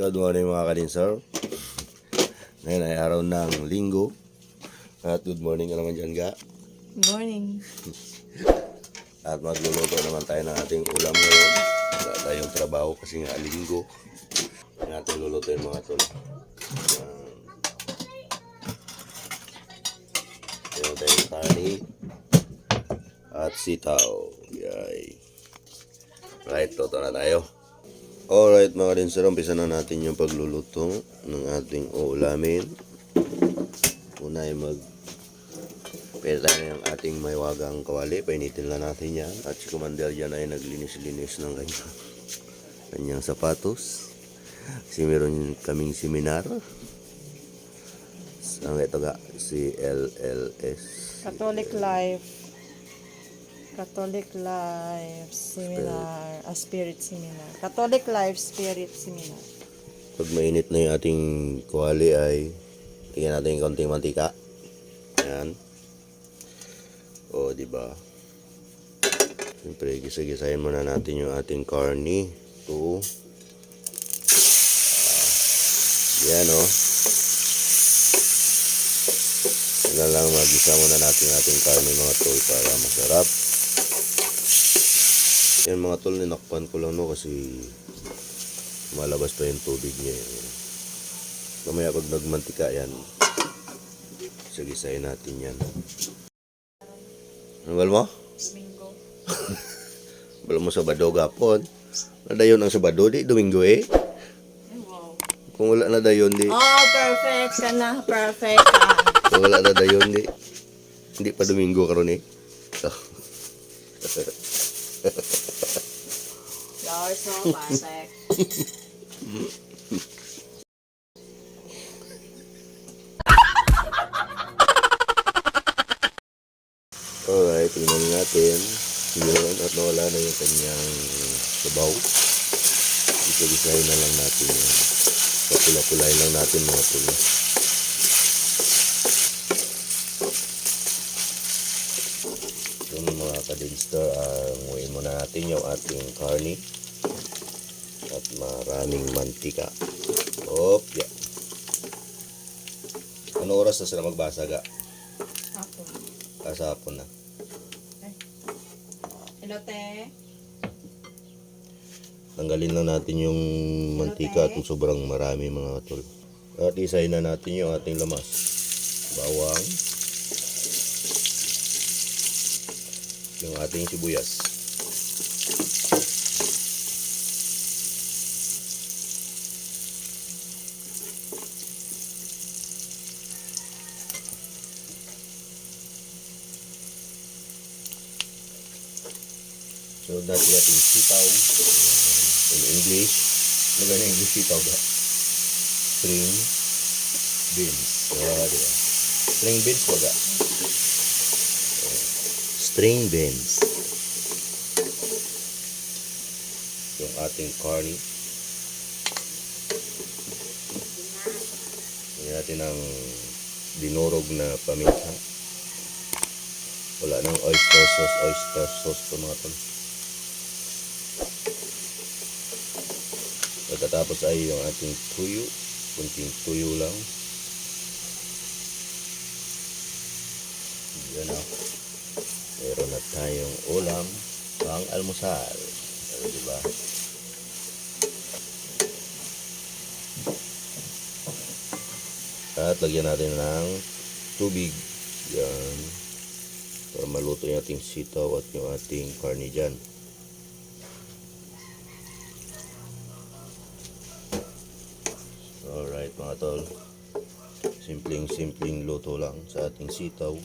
Good morning mga kadinsar. Ngayon ay araw ng linggo. At good morning ka naman dyan, Ga. Good morning. At magluluto naman tayo ng ating ulam ngayon. Wala tayong trabaho kasi nga linggo. Ang ating lulutuin mga tol. Meron tayong tani at sitaw. Yay. Right, toto na tayo. Alright mga kadinsar, umpisa na natin yung pagluluto ng ating uulamin. Una ay pwede tayo ng ating maywagang kawali. Painitin lang natin yan. At si Commander dyan ay naglinis-linis ng kanyang sapatos. Kasi meron kaming seminar. Ang ito ga, si LLS. Catholic Life Seminar. Spirit Seminar. Catholic Life Spirit Seminar. Pag mainit na yung ating kawali ay tingnan natin yung konting mantika. Yan. O, diba? Siyempre, gisa-gisahin muna natin yung ating karni. Ito. Yan, o. Yan lang, magisa muna natin yung ating karni mga tol para masarap. Yan mga tol, ninakpan ko lang no kasi malabas pa yung tubig niya. Mamaya pag nagmantika yan, gisagisahin natin yan. Ano mo? Domingo. Bala mo Sabado gapon. Nadayon ang Sabado di, Domingo eh. Wow. Kung wala na dayon di. Oh, perfect ka na. Perfect ka. Kung wala na dayon di. Hindi pa Domingo karon eh. You're so perfect. Alright, tingnan natin. Yun, at nawala na yung kanyang sabaw. Isa-isahin na lang natin yan. Papula-pulay lang natin mga pula. Yung mga kadinster, nguin muna natin yung ating karni. At maraming mantika. Hop, yeah. Ano oras na sila magbasa ga? Ako. Sa hapon na. Hello, te. Tanggalin lang natin yung mantika at yung sobrang marami mga tol. At isahin na natin yung ating lamas. Bawang. Yung ating sibuyas. So natin ating sitaw. In English, maganda English sitaw ba? String beans. Diba? String beans ba ga? String beans. Yung ating karni. Lagyan natin ng dinurog na paminta. Wala nang oyster sauce pa mga tol. Pagkatapos ay yung ating tuyo. Kunting tuyo lang. Yan na. Meron na tayong ulam pang almusal. Ano diba? At lagyan natin ng tubig. Yan. Para maluto yung ating sitaw at yung ating karni dyan. Alright mga tol. Simpleng luto lang sa ating sitaw.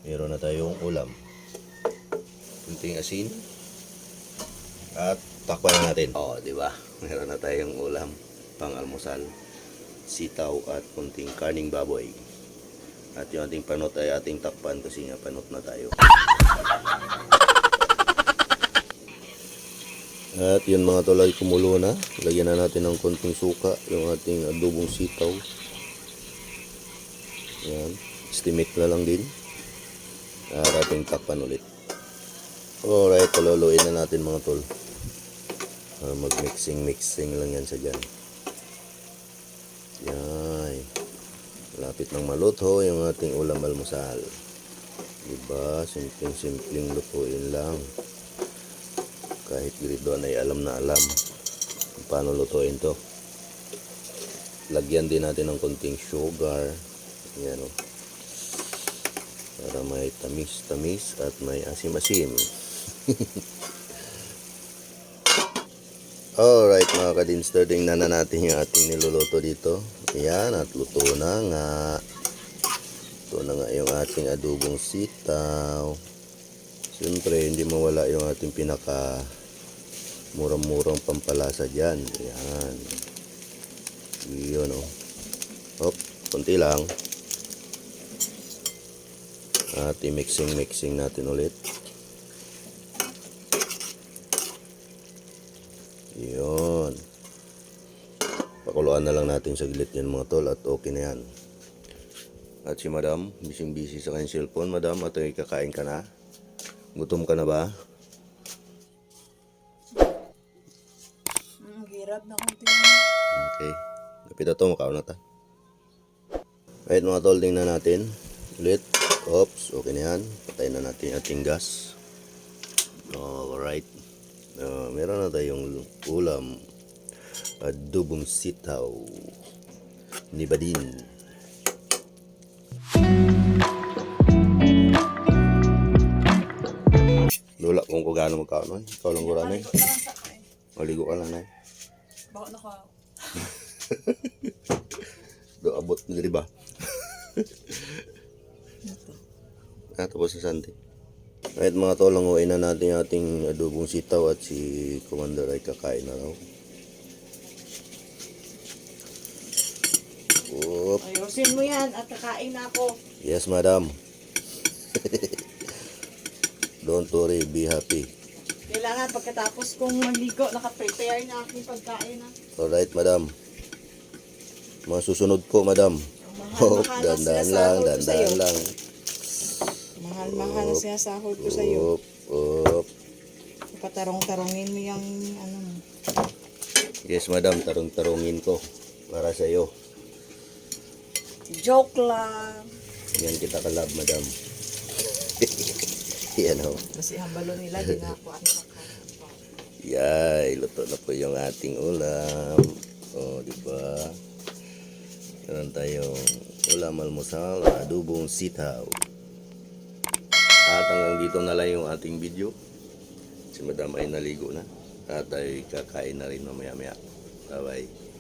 Meron na tayong ulam. Kunting asin. At takpan na natin. Oh, di ba? Meron na tayong ulam pang almusal. Sitaw at kunting karning baboy. At yung ating panot ay ating takpan kasi nga panot na tayo. At yun mga tol ay kumulo na. Lagyan na natin ng konting suka yung ating adobong sitaw. Yan. Estimate na lang din. At ating takpan ulit. Alright, paluluin na natin mga tol. Mag-mixing lang yan sa dyan. Yay. Malapit nang maluto yung ating ulam almusal. Diba? Simpleng-simpleng lutuin lang. Kahit grade 1 ay alam na alam kung paano lutuin to. Lagyan din natin ng konting sugar. Yan o. Para may tamis-tamis at may asim-asim. Alright mga kadinster, tingnan na natin yung ating niluluto dito. Ayan, at luto na nga. Ito na nga yung ating adobong sitaw. Siyempre, hindi mawala yung ating pinaka murang-murang pampalasa dyan. Ayan. Yun o. Hop, konti lang. At i-mixing natin ulit. Yun. Pakuluan na lang natin saglit yan mga tol at okay na yan. At si madam, busy sa kanyang cellphone. Madam, at kakain ka na? Gutom ka na ba? Hirap na konti. Okay. Kapit na to, makaon na ta. Right mga tol, tingnan natin. Ulit. Oops, okay na yan. Patayin na natin ating gas. Alright. Meron na tayong ulam. Adobong sitaw. Ni Badin. Lula kung gaano magkaon nun. Ikaw lang gura na eh. Maligo ka lang na eh. Baka naka... Do abot na diba? Tapos sa sante. Kahit mga tol, languin na natin yung ating adobong sitaw at si Commander ay kakain na raw. Oop. Ayusin mo yan at kakain na ako. Yes, madam. Don't worry, be happy. Kailangan pagkatapos kong maligo, naka-prepare na aking pagkain na. Alright, madam. Mga susunod po, madam. Mahal-mahal na Dandan sinasahod lang, ko dandan sa'yo. lang. Mahal-mahal na sinasahod ko sa'yo. Oop. Patarong-tarongin mo yung ano mo. Yes, madam. Tarong-tarongin ko. Para sa iyo. Joke lang. Yan kita kalab, madam. Yan o. Kasi ang balo nila, ginakuan sa Yay, luto na po yung ating ulam. O, di ba? Meron tayong ulam almusal, adobong sitaw. At hanggang dito na lang yung ating video. Si madam ay naligo na. At ay kakain na rin mamaya-maya. Bye-bye.